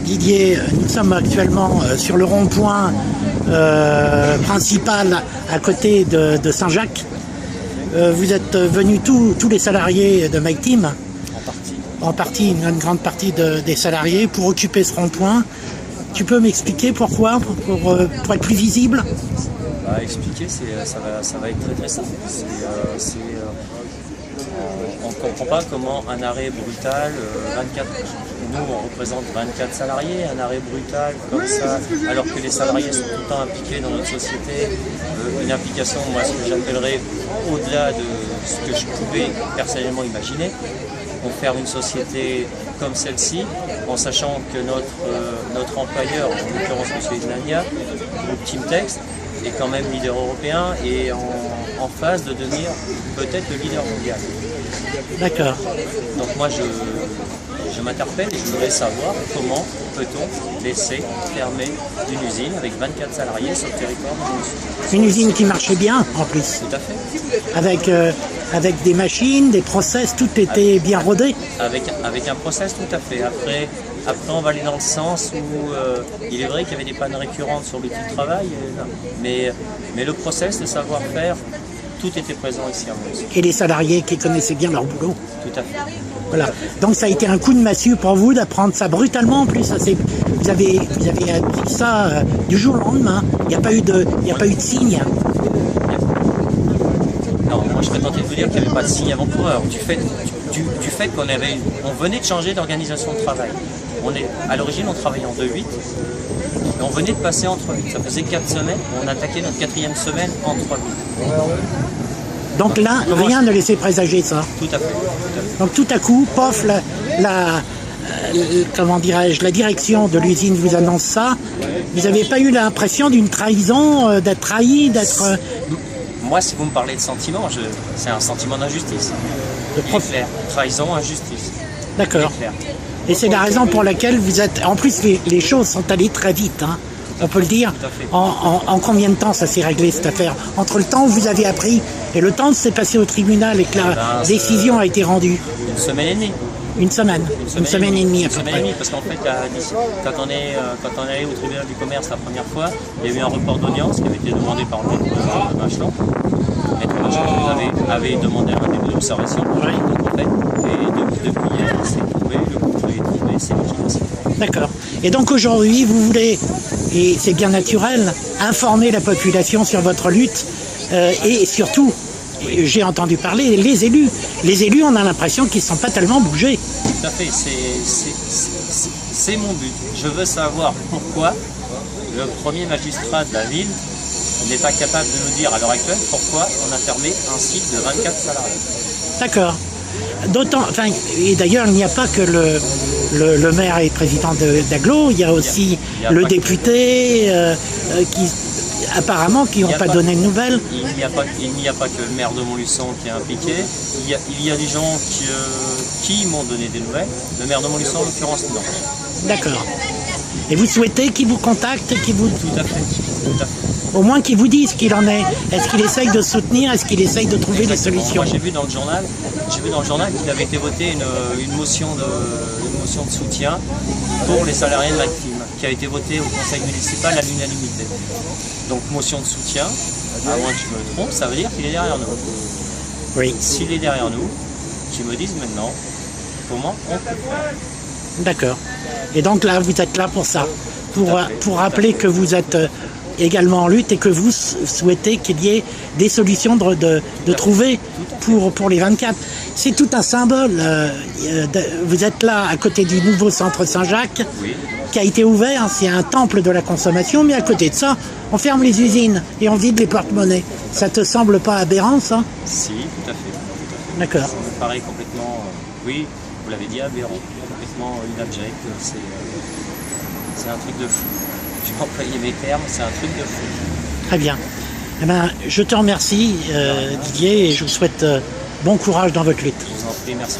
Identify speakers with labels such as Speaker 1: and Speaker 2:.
Speaker 1: Didier, nous sommes actuellement sur le rond-point principal à côté de Saint-Jacques. Vous êtes venus tous les salariés de MyTeam, en partie, une grande partie des salariés, pour occuper ce rond-point. Tu peux m'expliquer pourquoi, pour être plus visible?
Speaker 2: Expliquer, ça va être très très simple. On ne comprend pas comment un arrêt brutal, 24, nous on représente 24 salariés, un arrêt brutal comme ça, alors que les salariés sont tout le temps impliqués dans notre société, une implication, moi ce que j'appellerais au-delà de ce que je pouvais personnellement imaginer, pour faire une société comme celle-ci, en sachant que notre employeur, en l'occurrence M. Ignania, groupe Teamtext, est quand même leader européen et en phase de devenir peut-être le leader mondial.
Speaker 1: D'accord.
Speaker 2: Donc moi je m'interpelle et je voudrais savoir comment peut-on laisser fermer une usine avec 24 salariés sur le territoire de l'usine.
Speaker 1: Une usine qui marchait bien en plus.
Speaker 2: Tout à fait.
Speaker 1: Avec des machines, des process, tout était bien rodé.
Speaker 2: Avec un process, tout à fait. Après on va aller dans le sens où il est vrai qu'il y avait des pannes récurrentes sur l'outil de travail, mais le process, le savoir-faire, tout était présent ici à Mons. Et
Speaker 1: les salariés qui connaissaient bien leur boulot.
Speaker 2: Tout à fait.
Speaker 1: Voilà. Donc ça a été un coup de massue pour vous d'apprendre ça brutalement en plus. Vous avez appris ça du jour au lendemain. Il n'y a pas eu de signe.
Speaker 2: Non, moi je serais tenté de vous dire qu'il n'y avait pas de signe avant-coureur. Du fait qu'on venait de changer d'organisation de travail. À l'origine, on travaillait en 2-8, mais on venait de passer en 3-8. Ça faisait 4 semaines, on attaquait notre 4e semaine en 3-8.
Speaker 1: Donc là, rien ne laissait présager ça.
Speaker 2: Tout à fait.
Speaker 1: Donc tout à coup, pof, comment dirais-je, la direction de l'usine vous annonce ça. Vous n'avez pas eu l'impression d'une trahison, d'être trahi, d'être...
Speaker 2: Moi, si vous me parlez de sentiment, c'est un sentiment d'injustice. Clair. Trahison, injustice.
Speaker 1: D'accord. Et c'est la raison pour laquelle vous êtes... En plus, les choses sont allées très vite, hein, on peut le dire. En combien de temps ça s'est réglé, cette affaire? Entre le temps où vous avez appris et le temps où c'est passé au tribunal et que la décision a été rendue?
Speaker 2: Une semaine et demie.
Speaker 1: Une semaine et demie à peu près.
Speaker 2: Parce qu'en fait, quand on est allé au tribunal du commerce la première fois, il y a eu un report d'audience qui avait été demandé par le maître Bachelon. Le maître Bachelon avait demandé un début d'observation. Donc en fait, et depuis hier, c'est trouvé, le couple est trouvé, c'est liquidation.
Speaker 1: D'accord. Et donc aujourd'hui, vous voulez, et c'est bien naturel, informer la population sur votre lutte et surtout, j'ai entendu parler, les élus. Les élus, on a l'impression qu'ils ne sont pas tellement bougés.
Speaker 2: Tout à fait, c'est mon but. Je veux savoir pourquoi le premier magistrat de la ville n'est pas capable de nous dire à l'heure actuelle pourquoi on a fermé un site de 24 salariés.
Speaker 1: D'accord. Et d'ailleurs, il n'y a pas que le maire et président d'Aglo, il y a aussi le député qui n'ont pas donné de nouvelles.
Speaker 2: Il n'y a pas que le maire de Montluçon qui est impliqué, il y a des gens qui m'ont donné des nouvelles, le maire de Montluçon en l'occurrence non.
Speaker 1: D'accord. Et vous souhaitez qu'il vous contacte,
Speaker 2: Tout à fait.
Speaker 1: Au moins qu'il vous dise ce qu'il en est. Est-ce qu'il essaye de soutenir? Est-ce qu'il essaye de trouver des solutions?
Speaker 2: Moi j'ai vu dans le journal qu'il avait été voté une motion de soutien pour les salariés de MyTeam, qui a été votée au conseil municipal à l'unanimité. Donc motion de soutien, à moins que je me trompe, ça veut dire qu'il est derrière nous.
Speaker 1: Oui.
Speaker 2: S'il est derrière nous, qu'ils me disent maintenant comment on peut faire.
Speaker 1: D'accord. Et donc là, vous êtes là pour ça, pour rappeler que vous êtes également en lutte et que vous souhaitez qu'il y ait des solutions de trouver pour les 24. C'est tout un symbole. Vous êtes là à côté du nouveau centre Saint-Jacques, qui a été ouvert. C'est un temple de la consommation, mais à côté de ça, on ferme les usines et on vide les porte-monnaies. Ça te semble pas aberrant, ça?
Speaker 2: Si, tout à fait.
Speaker 1: D'accord.
Speaker 2: Ça me paraît complètement, oui, vous l'avez dit, aberrant, complètement inabject. C'est un truc de fou. Je vais employer mes termes, c'est un truc de fou.
Speaker 1: Très bien. Eh ben, je te remercie, Didier, et je vous souhaite bon courage dans votre lutte.
Speaker 2: Je vous en prie, merci.